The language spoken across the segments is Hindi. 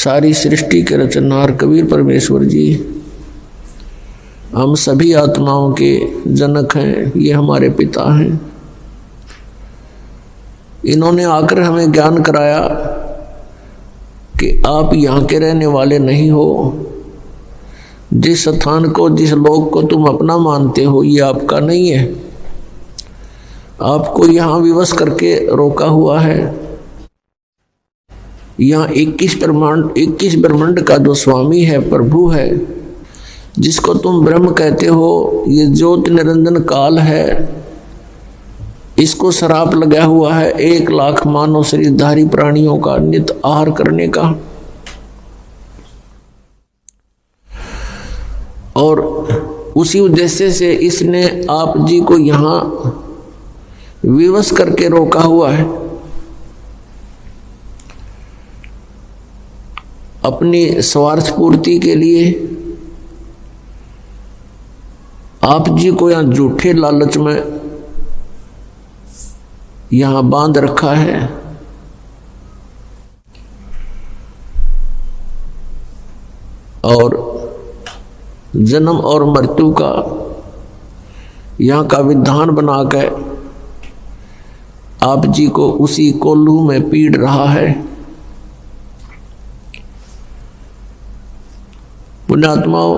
सारी सृष्टि के रचनहार कबीर परमेश्वर जी हम सभी आत्माओं के जनक हैं, ये हमारे पिता हैं। इन्होंने आकर हमें ज्ञान कराया कि आप यहाँ के रहने वाले नहीं हो। जिस स्थान को, जिस लोक को तुम अपना मानते हो, ये आपका नहीं है। आपको यहाँ विवश करके रोका हुआ है। यहाँ 21 ब्रह्मांड का जो स्वामी है, प्रभु है, जिसको तुम ब्रह्म कहते हो, ये ज्योत निरंजन काल है। इसको श्राप लगा हुआ है 1 लाख मानव शरीरधारी प्राणियों का नित आहार करने का। और उसी उद्देश्य से इसने आप जी को यहाँ विवश करके रोका हुआ है। अपनी स्वार्थ पूर्ति के लिए आप जी को यहाँ झूठे लालच में यहाँ बांध रखा है। और जन्म और मृत्यु का यहाँ का विधान बनाकर आप जी को उसी कोल्हू में पीड़ रहा है। पुण्यात्माओं,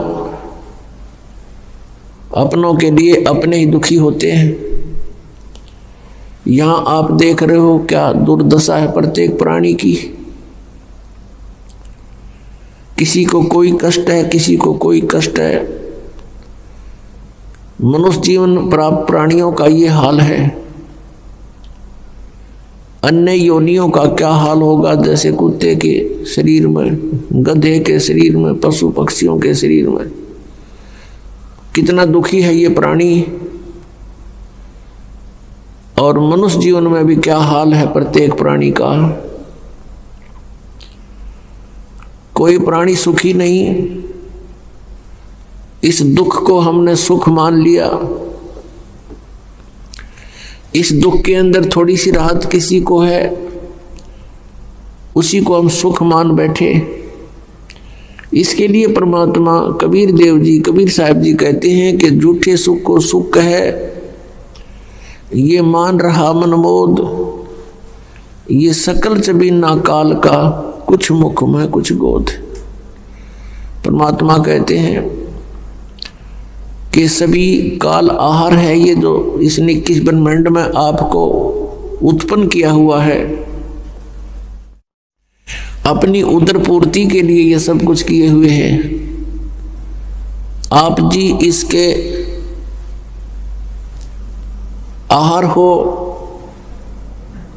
अपनों के लिए अपने ही दुखी होते हैं। यहाँ आप देख रहे हो क्या दुर्दशा है प्रत्येक प्राणी की। किसी को कोई कष्ट है, किसी को कोई कष्ट है। मनुष्य जीवन प्राप्त प्राणियों का ये हाल है। अन्य योनियों का क्या हाल होगा, जैसे कुत्ते के शरीर में, गधे के शरीर में, पशु पक्षियों के शरीर में। कितना दुखी है ये प्राणी। और मनुष्य जीवन में भी क्या हाल है प्रत्येक प्राणी का। कोई प्राणी सुखी नहीं। इस दुख को हमने सुख मान लिया। इस दुख के अंदर थोड़ी सी राहत किसी को है, उसी को हम सुख मान बैठे। इसके लिए परमात्मा कबीर देव जी, कबीर साहब जी कहते हैं कि झूठे सुख को सुख है, ये मान रहा मनमोद, ये सकल चबीना काल का, कुछ मुख में कुछ गोद। परमात्मा कहते हैं कि सभी काल आहार है ये जो इस 21 ब्रह्मांड में आपको उत्पन्न किया हुआ है। अपनी उदर पूर्ति के लिए ये सब कुछ किए हुए हैं। आप जी इसके आहार हो।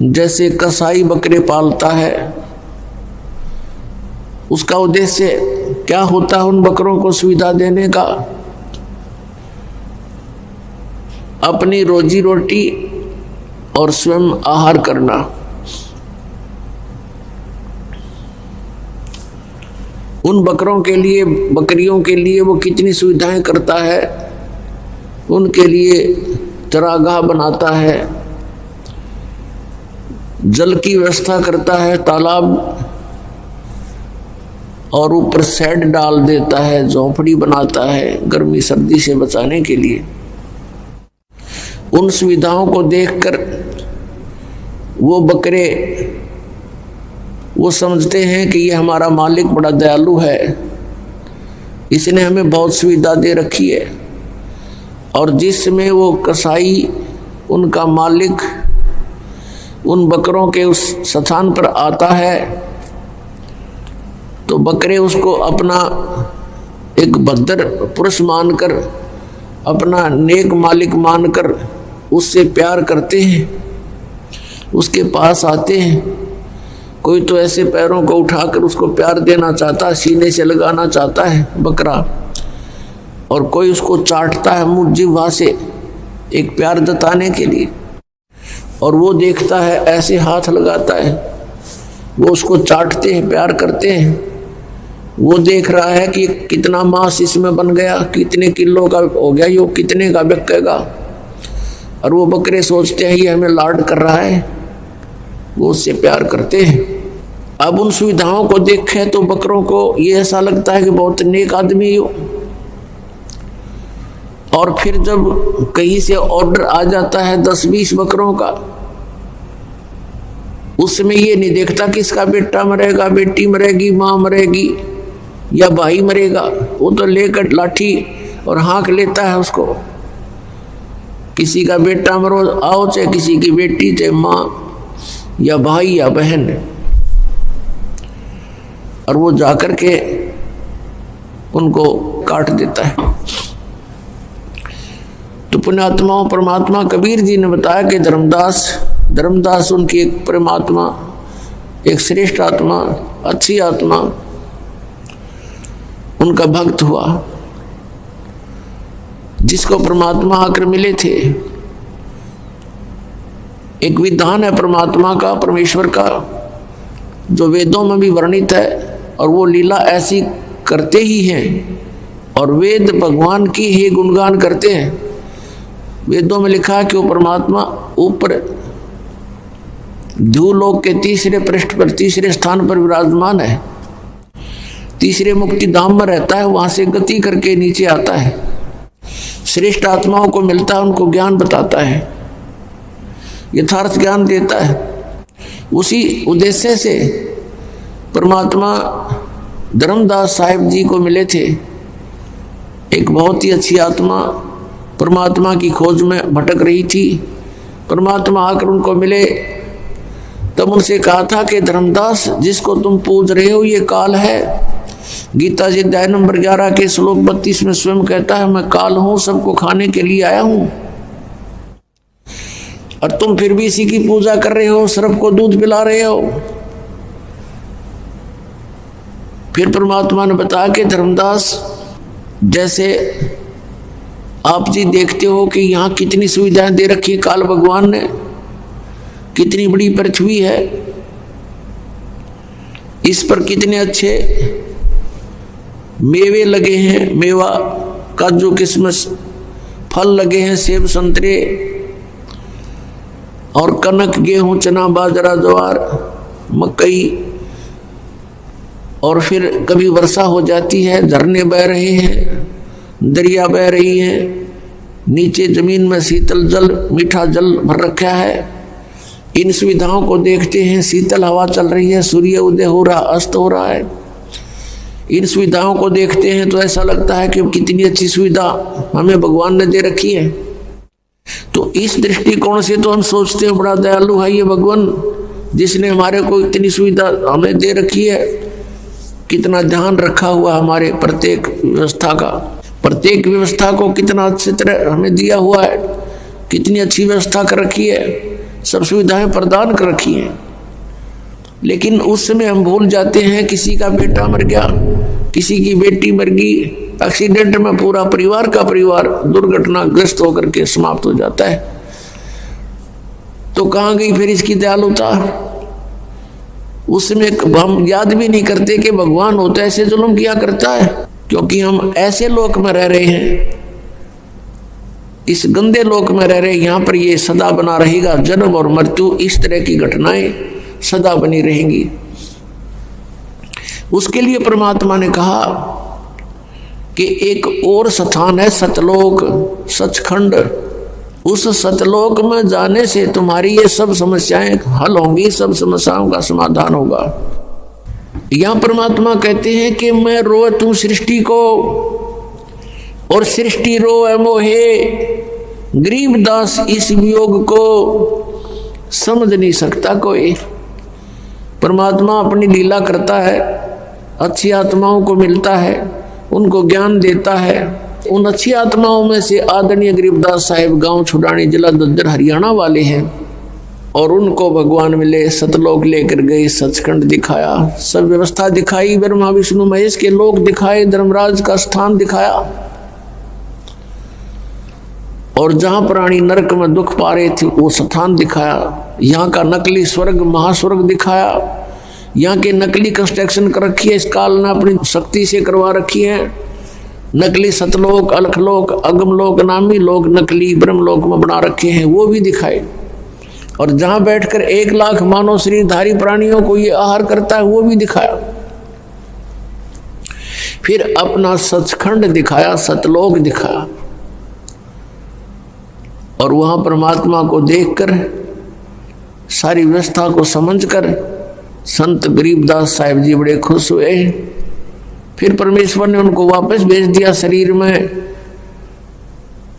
जैसे कसाई बकरे पालता है, उसका उद्देश्य क्या होता है उन बकरों को सुविधा देने का? अपनी रोजी रोटी और स्वयं आहार करना। उन बकरों के लिए, बकरियों के लिए वो कितनी सुविधाएं करता है। उनके लिए चरागाह बनाता है, जल की व्यवस्था करता है, तालाब, और ऊपर शेड डाल देता है, झोंपड़ी बनाता है गर्मी सर्दी से बचाने के लिए। उन सुविधाओं को देखकर वो बकरे वो समझते हैं कि ये हमारा मालिक बड़ा दयालु है, इसने हमें बहुत सुविधा दे रखी है। और जिसमें वो कसाई, उनका मालिक, उन बकरों के उस स्थान पर आता है तो बकरे उसको अपना एक भद्र पुरुष मानकर, अपना नेक मालिक मानकर उससे प्यार करते हैं, उसके पास आते हैं। कोई तो ऐसे पैरों को उठाकर उसको प्यार देना चाहता है, सीने से लगाना चाहता है बकरा, और कोई उसको चाटता है मुंह जिह्वा से एक प्यार जताने के लिए। और वो देखता है, ऐसे हाथ लगाता है, वो उसको चाटते हैं, प्यार करते हैं। वो देख रहा है कि कितना मांस इसमें बन गया, कितने किलो का हो गया, यो कितने का बिकेगा। और वो बकरे सोचते हैं ये हमें लाड कर रहा है, वो उससे प्यार करते हैं। अब उन सुविधाओं को देखे तो बकरों को ये ऐसा लगता है कि बहुत नेक आदमी हो। और फिर जब कहीं से ऑर्डर आ जाता है 10-20 बकरों का, उसमें ये नहीं देखता कि इसका बेटा मरेगा, बेटी मरेगी, माँ मरेगी या भाई मरेगा। वो तो लेकर लाठी और हाँक लेता है उसको, किसी का बेटा मरो आओ, चाहे किसी की बेटी, चाहे माँ या भाई या बहन, और वो जाकर के उनको काट देता है। तो पुण्यात्माओं, परमात्मा कबीर जी ने बताया कि धर्मदास उनकी एक परमात्मा, एक श्रेष्ठ आत्मा, अच्छी आत्मा, उनका भक्त हुआ, जिसको परमात्मा आकर मिले थे। एक विधान है परमात्मा का, परमेश्वर का, जो वेदों में भी वर्णित है, और वो लीला ऐसी करते ही हैं, और वेद भगवान की ही गुणगान करते हैं। वेदों में लिखा है कि वो परमात्मा ऊपर ध्रुवलोक के तीसरे पृष्ठ पर, तीसरे स्थान पर विराजमान है, तीसरे मुक्ति धाम में रहता है, वहां से गति करके नीचे आता है, श्रेष्ठ आत्माओं को मिलता है, उनको ज्ञान बताता है, यथार्थ ज्ञान देता है। उसी उद्देश्य से परमात्मा धर्मदास साहिब जी को मिले थे। एक बहुत ही अच्छी आत्मा परमात्मा की खोज में भटक रही थी। परमात्मा आकर उनको मिले, तब उनसे कहा था कि धर्मदास, जिसको तुम पूज रहे हो ये काल है। गीता जी अध्याय नंबर 11 के श्लोक 32 में स्वयं कहता है, मैं काल हूं, सबको खाने के लिए आया हूं, और तुम फिर भी इसी की पूजा कर रहे हो, सर्प को दूध पिला रहे हो। फिर परमात्मा ने बताया कि धर्मदास, जैसे आप जी देखते हो कि यहाँ कितनी सुविधाएं दे रखी है काल भगवान ने, कितनी बड़ी पृथ्वी है, इस पर कितने अच्छे मेवे लगे हैं, मेवा, काजू, किशमिश, फल लगे हैं, सेब, संतरे, और कनक, गेहूं, चना, बाजरा, ज्वार, मकई, और फिर कभी वर्षा हो जाती है, झरने बह रहे हैं, दरिया बह रही है, नीचे जमीन में शीतल जल, मीठा जल भर रखा है। इन सुविधाओं को देखते हैं, शीतल हवा चल रही है, सूर्य उदय हो रहा, अस्त हो रहा है। इन सुविधाओं को देखते हैं तो ऐसा लगता है कि कितनी अच्छी सुविधा हमें भगवान ने दे रखी है। तो इस दृष्टिकोण से तो हम सोचते हैं बड़ा दयालु है ये भगवान, जिसने हमारे को इतनी सुविधा हमें दे रखी है, कितना ध्यान रखा हुआ हमारे प्रत्येक व्यवस्था का, प्रत्येक व्यवस्था को कितना अच्छी तरह हमें दिया हुआ है, कितनी अच्छी व्यवस्था कर रखी है, सब सुविधाएं प्रदान कर रखी हैं। लेकिन उस समय हम भूल जाते हैं, किसी का बेटा मर गया, किसी की बेटी मर गई, एक्सीडेंट में पूरा परिवार का परिवार दुर्घटनाग्रस्त होकर के समाप्त हो जाता है। तो कहाँ गई फिर इसकी दयालुता? उसमें हम याद भी नहीं करते कि भगवान होता ऐसे जुल्म किया करता है, क्योंकि हम ऐसे लोक में रह रहे हैं, इस गंदे लोक में रह रहे हैं। यहाँ पर ये सदा बना रहेगा, जन्म और मृत्यु, इस तरह की घटनाएं सदा बनी रहेंगी। उसके लिए परमात्मा ने कहा कि एक और स्थान है सतलोक, सचखंड। उस सतलोक में जाने से तुम्हारी ये सब समस्याएं हल होंगी, सब समस्याओं का समाधान होगा। यहां परमात्मा कहते हैं कि मैं रोत हूं सृष्टि को, और सृष्टि रोए मोहे, गरीबदास इस वियोग को समझ नहीं सकता कोई। परमात्मा अपनी लीला करता है, अच्छी आत्माओं को मिलता है, उनको ज्ञान देता है। उन अच्छी आत्माओं में से आदरणीय गरीबदास साहिब गांव छुड़ानी, जिला दद्दर, हरियाणा वाले हैं, और उनको भगवान मिले, सतलोक लेकर गए, सचखंड दिखाया, सब व्यवस्था दिखाई, ब्रह्मा विष्णु महेश के लोक दिखाए, धर्मराज का स्थान दिखाया, और जहां प्राणी नरक में दुख पा रहे थे वो स्थान दिखाया। यहाँ का नकली स्वर्ग, महास्वर्ग दिखाया। यहाँ के नकली कंस्ट्रक्शन कर रखी है, इस काल ने अपनी शक्ति से करवा रखी है। नकली सतलोक, अलखलोक, अगमलोक, नामी लोक नकली ब्रह्मलोक में बना रखे हैं, वो भी दिखाए। और जहां बैठकर 1 लाख मानव शरीरधारी प्राणियों को ये आहार करता है वो भी दिखाया। फिर अपना सचखंड दिखाया, सतलोक दिखाया, और वहां परमात्मा को देखकर सारी व्यवस्था को समझकर संत गरीबदास साहिब जी बड़े खुश हुए। फिर परमेश्वर ने उनको वापस भेज दिया शरीर में।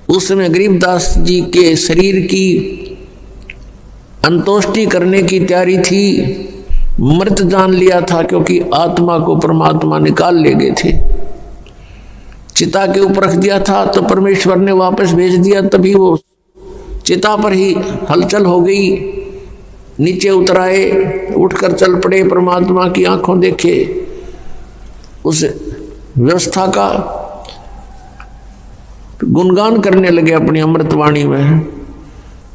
उस समय गरीबदास जी के शरीर की अंतोष्टि करने की तैयारी थी, मृत जान लिया था, क्योंकि आत्मा को परमात्मा निकाल ले गए थे। चिता के ऊपर रख दिया था तो परमेश्वर ने वापस भेज दिया, तभी वो चिता पर ही हलचल हो गई। नीचे उतर आए, उठकर चल पड़े, परमात्मा की आंखों देखे, उस व्यवस्था का गुणगान करने लगे अपनी अमृतवाणी में।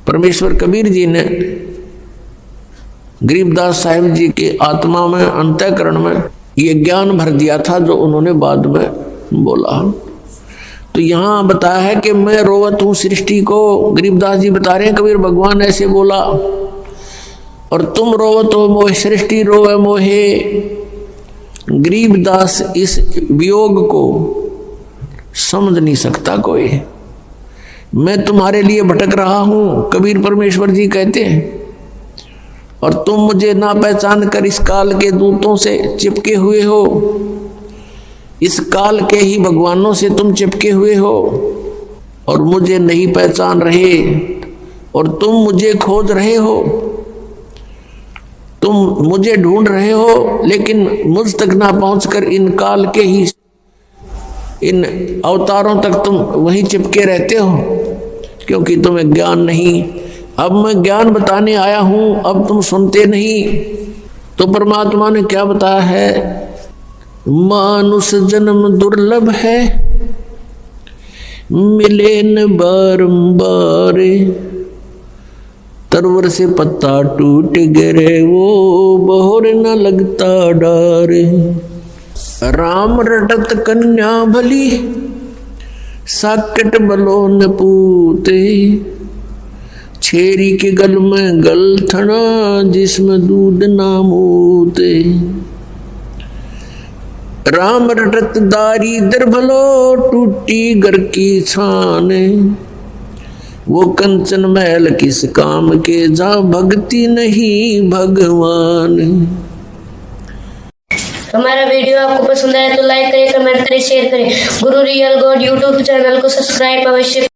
परमेश्वर कबीर जी ने गरीबदास साहिब जी के आत्मा में, अंतःकरण में ये ज्ञान भर दिया था जो उन्होंने बाद में बोला। तो यहाँ बताया है कि मैं रोवत हूँ सृष्टि को, गरीबदास जी बता रहे हैं कबीर भगवान ऐसे बोला, और तुम रोवत हो मोहे सृष्टि रोवे मोहे। गरीबदास इस वियोग को समझ नहीं सकता कोई। मैं तुम्हारे लिए भटक रहा हूं, कबीर परमेश्वर जी कहते हैं, और तुम मुझे ना पहचान कर इस काल के दूतों से चिपके हुए हो, इस काल के ही भगवानों से तुम चिपके हुए हो, और मुझे नहीं पहचान रहे, और तुम मुझे खोज रहे हो, तुम मुझे ढूंढ रहे हो, लेकिन मुझ तक ना पहुंचकर इन काल के ही इन अवतारों तक तुम वहीं चिपके रहते हो, क्योंकि तुम्हें ज्ञान नहीं। अब मैं ज्ञान बताने आया हूं, अब तुम सुनते नहीं। तो परमात्मा ने क्या बताया है, मानुष जन्म दुर्लभ है, मिले न बारंबार, तरवर से पत्ता टूट गिरे वो बहुर न लगता डार। राम रटत कन्या भली, साकट बलो न पूते, छेरी के गल में गलथना, जिसमें दूध ना मूते। राम रटत दारी दर भलो, टूटी घर की छान, वो कंचन महल किस काम के, जहाँ भक्ति नहीं भगवान। हमारा वीडियो आपको पसंद आया तो लाइक करें, कमेंट करें, शेयर करें। गुरु रियल गॉड यूट्यूब चैनल को सब्सक्राइब अवश्य